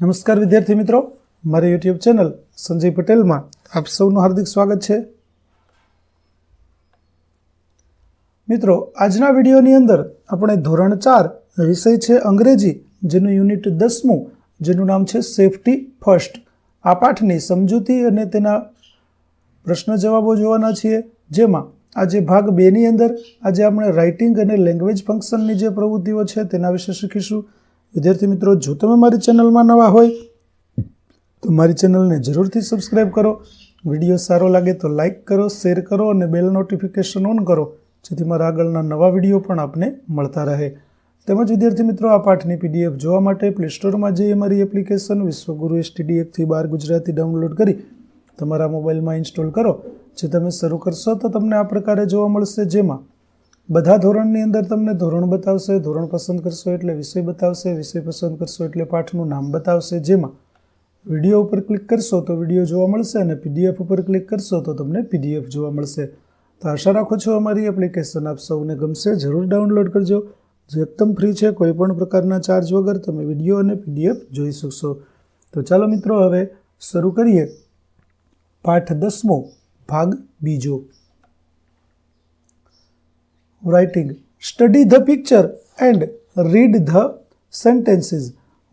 નમસ્કાર વિદ્યાર્થી મિત્રો, મારી યુટ્યુબ ચેનલ સંજય પટેલમાં આપ સૌનું હાર્દિક સ્વાગત છે. મિત્રો, આજના વિડીયોની અંદર આપણે ધોરણ 4 વિષય છે અંગ્રેજી, જેનું યુનિટ 10મું, જેનું નામ છે સેફટી ફર્સ્ટ. આ પાઠની સમજૂતી અને તેના પ્રશ્ન જવાબો જોવાના છીએ, જેમાં આજે ભાગ 2 ની અંદર આજે આપણે રાઇટિંગ અને લેંગ્વેજ ફંક્શનની જે પ્રવૃત્તિઓ છે તેના વિશે શીખીશું. વિદ્યાર્થી મિત્રો, જો તમે મારી ચેનલમાં નવા હોય તો મારી ચેનલને જરૂરથી સબસ્ક્રાઈબ કરો. વિડીયો સારો લાગે તો લાઇક કરો, શેર કરો અને બેલ નોટિફિકેશન ઓન કરો, જેથી મારા આગળના નવા વિડીયો પણ આપને મળતા રહે. તેમજ વિદ્યાર્થી મિત્રો, આ પાઠની PDF જોવા માટે પ્લે સ્ટોરમાં જઈ અમારી એપ્લિકેશન વિશ્વગુરુ STD1 12 ગુજરાતી ડાઉનલોડ કરી તમારા મોબાઈલમાં ઇન્સ્ટોલ કરો. જે તમે શરૂ કરશો તો તમને આ પ્રકારે જોવા મળશે, જેમાં બધા ધોરણની અંદર તમને ધોરણ બતાવશે, ધોરણ પસંદ કરશો એટલે વિષય બતાવશે, વિષય પસંદ કરશો એટલે પાઠનું નામ બતાવશે. જેમાં વિડીયો ઉપર ક્લિક કરશો તો વિડીયો જોવા મળશે અને PDF ઉપર ક્લિક કરશો તો તમને PDF જોવા મળશે. તો આશા રાખું છું અમારી એપ્લિકેશન આપ સૌને ગમશે. જરૂર ડાઉનલોડ કરજો, જે એકદમ ફ્રી છે. કોઈ પણ પ્રકારના ચાર્જ વગર તમે વિડીયો અને PDF જોઈ શકશો. તો ચાલો મિત્રો, હવે શરૂ કરીએ પાઠ 10મો, ભાગ 2. Writing. Study the picture and read the sentences.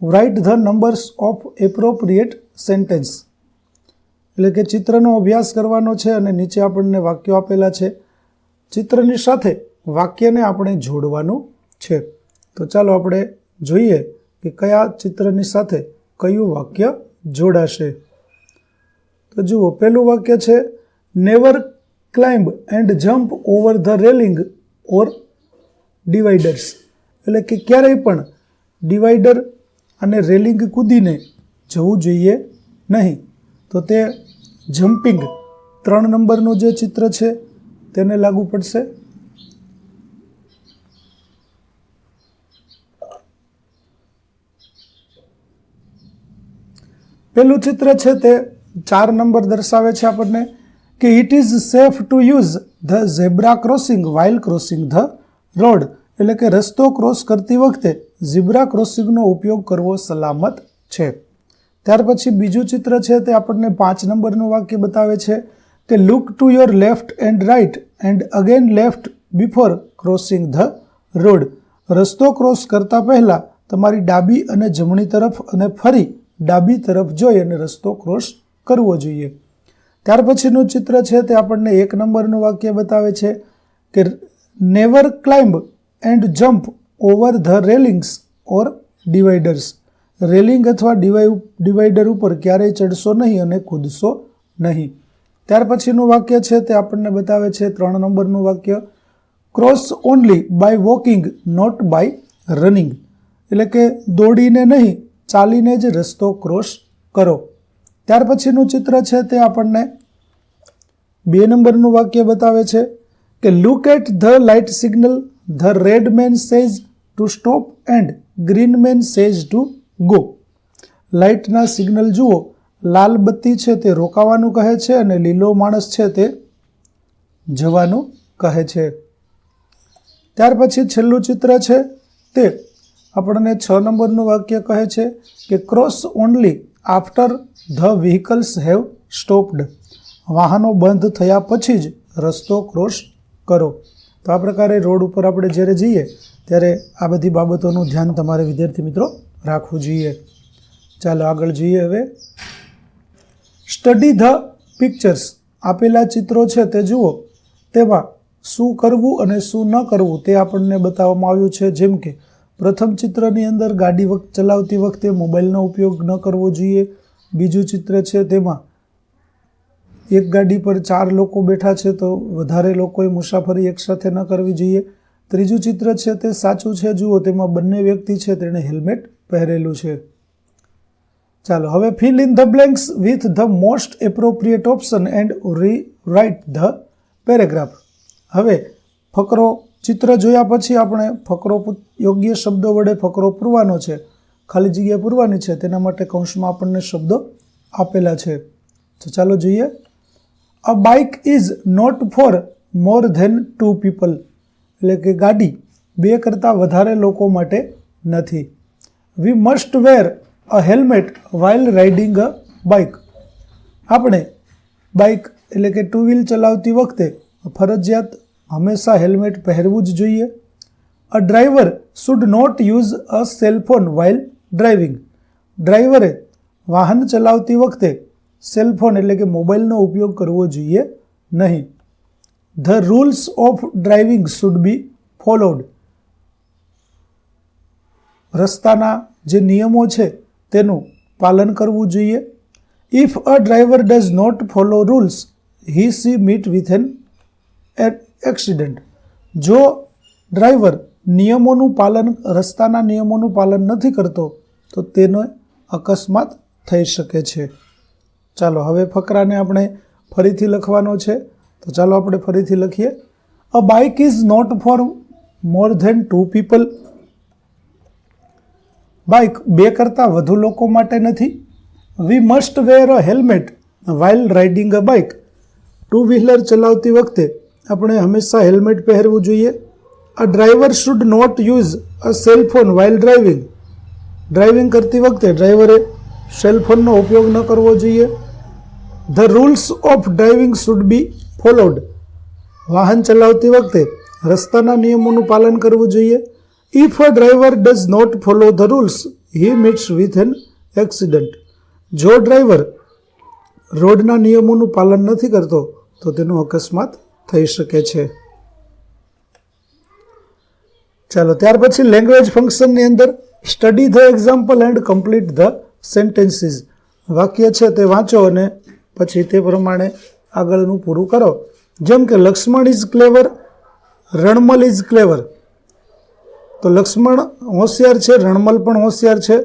Write the numbers of appropriate sentence. એટલે કે ચિત્રનો અભ્યાસ કરવાનો છે અને નીચે આપણને વાક્યો આપેલા છે. ચિત્રની સાથે વાક્યને આપણે જોડવાનું છે. તો ચાલો આપણે જોઈએ કે કયા ચિત્રની સાથે કયું વાક્ય જોડાશે. તો જુઓ, પહેલું વાક્ય છે never climb and jump over the railing or dividers. એટલે કે ક્યારેય પણ ડિવાઈડર અને રેલિંગ કૂદીને જવું જોઈએ નહીં. તો તે જમ્પિંગ 3 નંબરનું જે ચિત્ર છે તેને લાગુ પડશે. પેલું ચિત્ર છે તે 4 નંબર દર્શાવે છે આપણને કે it is safe to use the zebra crossing while crossing the road. એટલે કે રસ્તો ક્રોસ કરતી વખતે ઝીબ્રા ક્રોસિંગનો ઉપયોગ કરવો સલામત છે. ત્યાર પછી બીજું ચિત્ર છે તે આપણને 5 નંબરનું વાક્ય બતાવે છે કે look to your left and write and again left before crossing the road. રસ્તો ક્રોસ કરતા પહેલા તમારી ડાબી અને જમણી તરફ અને ફરી ડાબી તરફ જોઈ અને રસ્તો ક્રોસ કરવો જોઈએ. ત્યાર પછીનું ચિત્ર છે તે આપણને 1 નંબરનું વાક્ય બતાવે છે કે never climb and jump over the railings or dividers. Railing અથવા ડિવાઈડર ઉપર ક્યારેય ચડશો નહીં અને કૂદશો નહીં. ત્યાર પછીનું વાક્ય છે તે આપણને બતાવે છે 3 નંબરનું વાક્ય cross only by walking not by running. એટલે કે દોડીને નહીં, ચાલીને જ રસ્તો ક્રોસ કરો. ત્યાર પછીનું ચિત્ર છે તે આપણને 2 નંબરનું વાક્ય બતાવે છે કે look at the light signal, the red man says to stop and green man says to go. લાઇટના સિગ્નલ જુઓ, લાલ બત્તી છે તે રોકાવાનું કહે છે અને લીલો માણસ છે તે જવાનું કહે છે. ત્યાર પછી છેલ્લું ચિત્ર છે તે આપણને 6 નંબરનું વાક્ય કહે છે કે cross only after the vehicles have stopped. વાહનો બંધ થયા પછી જ રસ્તો ક્રોસ કરો. તો આ પ્રકારે રોડ ઉપર આપણે જ્યારે જઈએ ત્યારે આ બધી બાબતોનું ધ્યાન તમારે વિદ્યાર્થી મિત્રો રાખવું જોઈએ. ચાલો આગળ જોઈએ. હવે સ્ટડી ધ પિક્ચર્સ. આપેલા ચિત્રો છે તે જુઓ, તેમાં શું કરવું અને શું ન કરવું તે આપણને બતાવવામાં આવ્યું છે. જેમ કે પ્રથમ ચિત્રની અંદર ગાડી ચલાવતી વખતે મોબાઈલનો ઉપયોગ ન કરવો જોઈએ. બીજું ચિત્ર છે તેમાં એક ગાડી પર 4 લોકો બેઠા છે તો વધારે લોકોએ મુસાફરી એકસાથે ન કરવી જોઈએ. ત્રીજું ચિત્ર છે તે સાચું છે. જુઓ, તેમાં બંને વ્યક્તિ છે તેણે હેલ્મેટ પહેરેલું છે. ચાલો હવે fill in the blanks with the most appropriate option and rewrite the paragraph. હવે ફકરો ચિત્ર જોયા પછી આપણે ફકરો યોગ્ય શબ્દો વડે ફકરો પૂરવાનો છે, ખાલી જગ્યા પૂરવાની છે. તેના માટે કૌંસમાં આપણને શબ્દો આપેલા છે. તો ચાલો જોઈએ. A bike is not for more than 2 people. એટલે કે ગાડી 2 કરતાં વધારે લોકો માટે નથી. We must wear a helmet while riding a bike. આપણે બાઇક એટલે કે ટુ વ્હીલ ચલાવતી વખતે ફરજિયાત હંમેશા હેલ્મેટ પહેરવું જ જોઈએ. A driver should not use a cellphone while driving. ડ્રાઈવરે વાહન ચલાવતી વખતે સેલફોન એટલે કે મોબાઈલનો ઉપયોગ કરવો જોઈએ નહીં. The rules of driving should be followed. રસ્તાના જે નિયમો છે તેનું પાલન કરવું જોઈએ. If a driver does not follow rules he see meet with an accident. જો ડ્રાઈવર રસ્તાના નિયમોનું પાલન નથી કરતો તો તેનો અકસ્માત થઈ શકે છે. ચાલો હવે ફકરાને આપણે ફરીથી લખવાનો છે, તો ચાલો આપણે ફરીથી લખીએ. A bike is not for more than 2 people. Bike 2 કરતાં વધુ લોકો માટે નથી. We must wear a helmet while riding a bike. Two wheeler ચલાવતી વખતે આપણે હંમેશા હેલ્મેટ પહેરવું જોઈએ. A driver should not use a cellphone while driving. Driving કરતી વખતે ડ્રાઈવરે સેલફોનનો ઉપયોગ ન કરવો જોઈએ. The rules of driving should be followed. વાહન ચલાવતી વખતે રસ્તાના નિયમોનું પાલન કરવું જોઈએ. If a driver does not follow the rules he meets with an accident. જો ડ્રાઈવર રોડના નિયમોનું પાલન નથી કરતો તો તેનો અકસ્માત થઈ શકે છે. ચાલો ત્યાર પછી લેંગ્વેજ ફંક્શનની અંદર study the example and complete the sentences. વાક્ય છે તે વાંચો અને પછી તે પ્રમાણે આગળનું પૂરું કરો. જેમ કે Lakshman is clever, Ranmal is clever. તો લક્ષ્મણ હોશિયાર છે, રણમલ પણ હોશિયાર છે.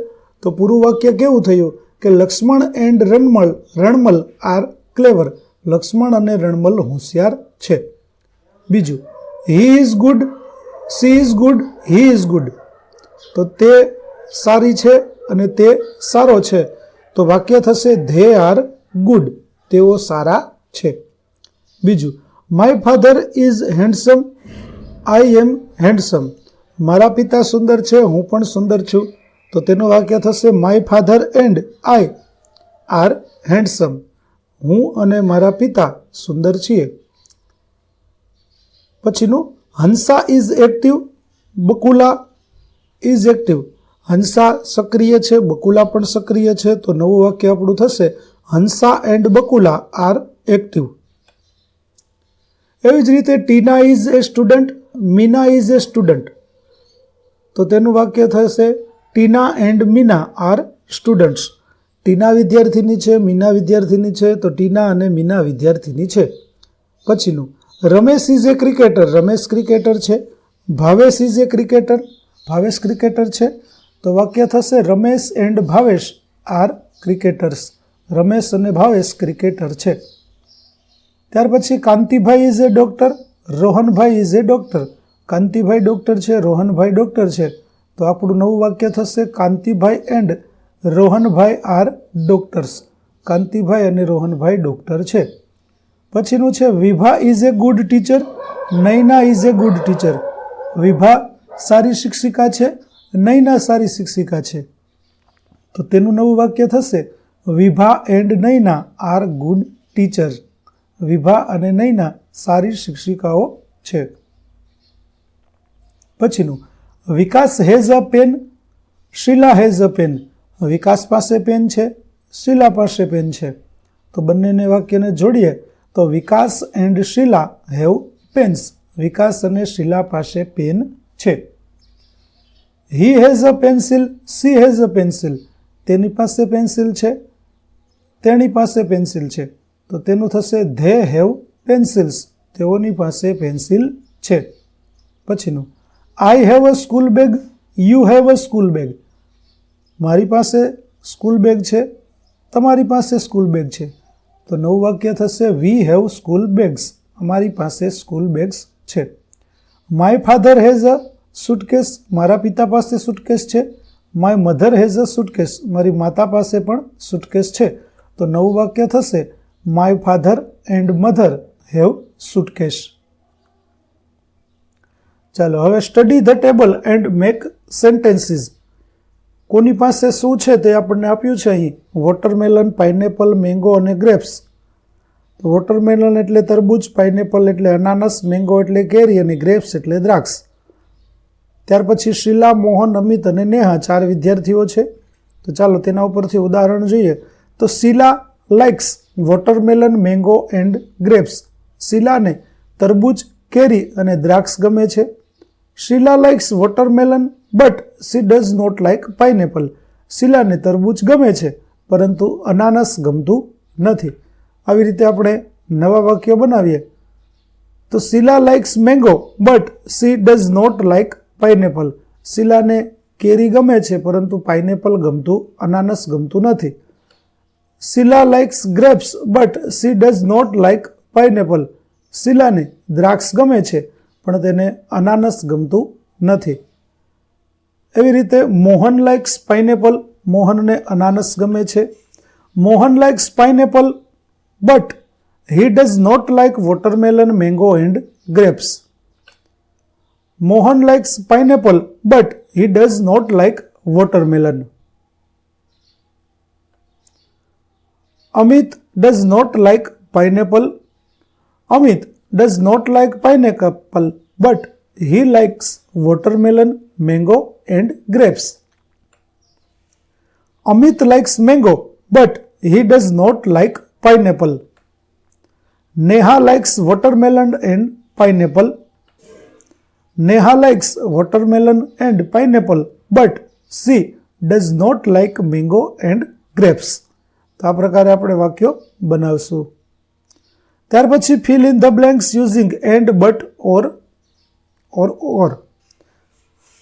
તો પૂરું વાક્ય કેવું થયું કે લક્ષ્મણ એન્ડ રણમલ આર ક્લેવર. લક્ષ્મણ અને રણમલ હોશિયાર છે. બીજું, he is good, she is good, he is good. તો તે સારી છે અને તે સારો છે. તો વાક્ય થશે ધે આર ગુડ. તેઓ સારા છે. બીજું, my father is handsome, I am handsome. મારા પિતા સુંદર છે, હું પણ સુંદર છું. તો તેનું વાક્ય થશે my father and I are handsome. હું અને મારા પિતા સુંદર છીએ. પછીનું, Hansa is active, Bakula is active. Hansa સક્રિય છે, બકુલા પણ સક્રિય છે. તો નવું વાક્ય આપણું થશે Hansa and Bakula are active. એવી જ રીતે Tina is a student, Meena is a student. તો તેનું વાક્ય થશે Tina and Meena are students. Tina વિદ્યાર્થીની છે, મીના વિદ્યાર્થીની છે. તો ટીના અને મીના વિદ્યાર્થીની છે. પછીનું, Ramesh is a cricketer, Ramesh cricketer છે. Bhavesh is a cricketer, Bhavesh cricketer છે. તો વાક્ય થશે Ramesh and Bhavesh are cricketers. Ramesh અને ભાવેશ ક્રિકેટર છે. ત્યાર પછી Kantibhai is a doctor, Rohanbhai is a doctor. Kantibhai doctor છે, રોહનભાઈ ડોક્ટર છે. તો આપણું નવું વાક્ય થશે Kantibhai and Rohanbhai are doctors. Kantibhai અને રોહનભાઈ ડોક્ટર છે. પછીનું છે Vibha is a good teacher, Naina is a good teacher. Vibha સારી શિક્ષિકા છે, નૈના સારી શિક્ષિકા છે. તો તેનું નવું વાક્ય થશે Vibha and Naina are good teacher. Vibha અને નૈના સારી શિક્ષિકાઓ છે. પછીનું, Vikas has a pen, Sheela has a pen. Vikas પાસે પેન છે, શીલા પાસે પેન છે. તો બંનેને વાક્યને જોડીએ તો વિકાસ એન્ડ શીલા હેવ પેન્સ. વિકાસ અને શીલા પાસે પેન છે. He has a pencil, she has a pencil. તેની પાસે પેન્સિલ છે, તેની પાસે પેન્સિલ છે. તો તેનું થશે ધે હેવ પેન્સિલ્સ. તેઓની પાસે પેન્સિલ છે. પછીનું, I have a school bag, you have a school bag. મારી પાસે સ્કૂલ બેગ છે, તમારી પાસે સ્કૂલ બેગ છે. તો નવું વાક્ય થશે વી હેવ સ્કૂલ બેગ્સ. અમારી પાસે સ્કૂલ બેગ્સ છે. My father has a suitcase. મારા પિતા પાસે સુટકેસ છે. My mother has a suitcase. મારી માતા પાસે પણ સુટકેસ છે. તો નવું વાક્ય થશે my father and mother have suitcase. ચાલો હવે study the table and make sentences. કોની પાસે શું છે તે આપણને આપ્યું છે અહીં વોટરમેલન, પાઇનેપલ, મેંગો અને ગ્રેપ્સ. તો વોટરમેલન એટલે તરબૂચ, પાઇનેપલ એટલે અનાનસ, મેંગો એટલે કેરી અને ગ્રેપ્સ એટલે દ્રાક્ષ. ત્યાર પછી શીલા, મોહન, અમિત અને નેહા 4 વિદ્યાર્થીઓ છે. તો ચાલો તેના ઉપરથી ઉદાહરણ જોઈએ. તો Sheela likes watermelon, mango and grapes. શીલાને તરબૂચ, કેરી અને દ્રાક્ષ ગમે છે. Sheela likes watermelon but she does not like pineapple. શીલાને તરબૂચ ગમે છે પરંતુ અનાનસ ગમતું નથી. આવી રીતે આપણે નવા વાક્યો બનાવીએ. તો Sheela likes mango but she does not like pineapple. શીલાને કેરી ગમે છે પરંતુ પાઇનેપલ ગમતું, અનાનસ ગમતું નથી. Sheela likes grapes but she does not like pineapple. શીલાને દ્રાક્ષ ગમે છે પણ તેને અનાનસ ગમતું નથી. એવી રીતે મોહન લાઇક્સ પાઇનેપલ. મોહનને અનાનસ ગમે છે. Mohan likes pineapple but he does not like watermelon, mango and grapes. Mohan likes pineapple but he does not like watermelon. Amit does not like pineapple. Amit does not like pineapple but he likes watermelon, mango and grapes. Amit likes mango but he does not like pineapple. Neha likes watermelon and pineapple. Neha likes watermelon and pineapple but she does not like mango and grapes. તો આ પ્રકારે આપણે વાક્યો બનાવશું. ત્યાર પછી fill in the blanks using and, but, or.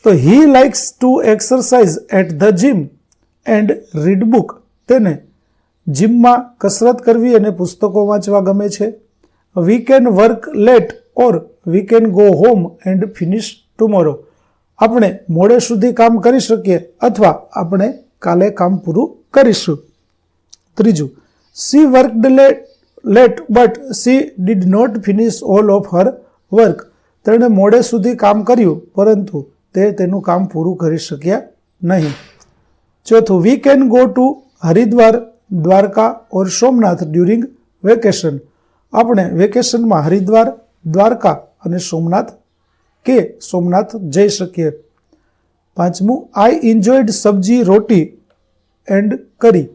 તો he likes to exercise at the gym and read book. તેને જીમમાં કસરત કરવી અને પુસ્તકો વાંચવા ગમે છે. We can work late or we can go home and finish tomorrow. આપણે મોડે સુધી કામ કરી શકીએ અથવા આપણે કાલે કામ પૂરું કરીશું. ત્રીજું, she worked late but she did not finish all of her work. તેણે મોડે સુધી કામ કર્યું પરંતુ તે તેનું કામ પૂરું કરી શક્યા નહીં. ચોથું, we can go to Haridwar, Dwarka or Somnath during vacation. આપણે વેકેશનમાં હરિદ્વાર, દ્વારકા અને સોમનાથ જઈ શકીએ. પાંચમું, I enjoyed સબ્જી, રોટી એન્ડ કરી.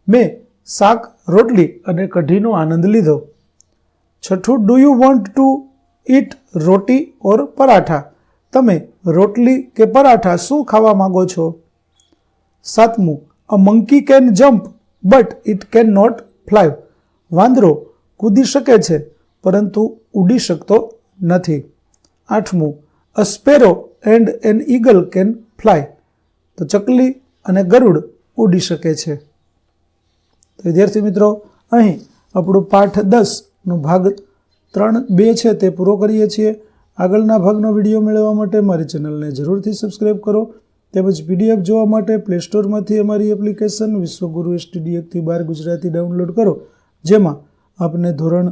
મેં શાક, રોટલી અને કઢીનો આનંદ લીધો. છઠ્ઠું, do you want to eat roti or paratha. તમે રોટલી કે પરાઠા શું ખાવા માંગો છો? સાતમું, a monkey can jump but it can not fly. વાંદરો કૂદી શકે છે પરંતુ ઉડી શકતો નથી. આઠમું, a sparrow and an eagle can fly. તો ચકલી અને ગરુડ ઉડી શકે છે. તો વિદ્યાર્થી મિત્રો, અહીં આપણું પાઠ 10નો ભાગ 3.2 છે તે પૂરો કરીએ છીએ. આગળના ભાગનો વિડીયો મેળવવા માટે મારી ચેનલને જરૂરથી સબસ્ક્રાઈબ કરો. તેમજ PDF જોવા માટે પ્લે સ્ટોરમાંથી અમારી એપ્લિકેશન વિશ્વગુરુ STD 1-12 ગુજરાતી ડાઉનલોડ કરો, જેમાં આપને ધોરણ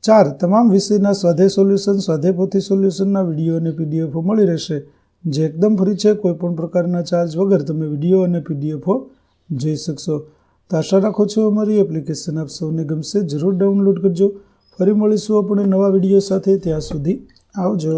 4 તમામ વિષયના સ્વાધ્યાય સોલ્યુશન, સ્વાધ્યાય પોથી સોલ્યુશનના વિડીયો અને PDF મળી રહેશે, જે એકદમ ફ્રી છે. કોઈપણ પ્રકારના ચાર્જ વગર તમે વિડીયો અને PDF જોઈ શકશો. તો આશા રાખું છું અમારી એપ્લિકેશન આપ સૌને ગમશે. જરૂર ડાઉનલોડ કરજો. ફરી મળીશું આપણે નવા વિડીયો સાથે. ત્યાં સુધી આવજો.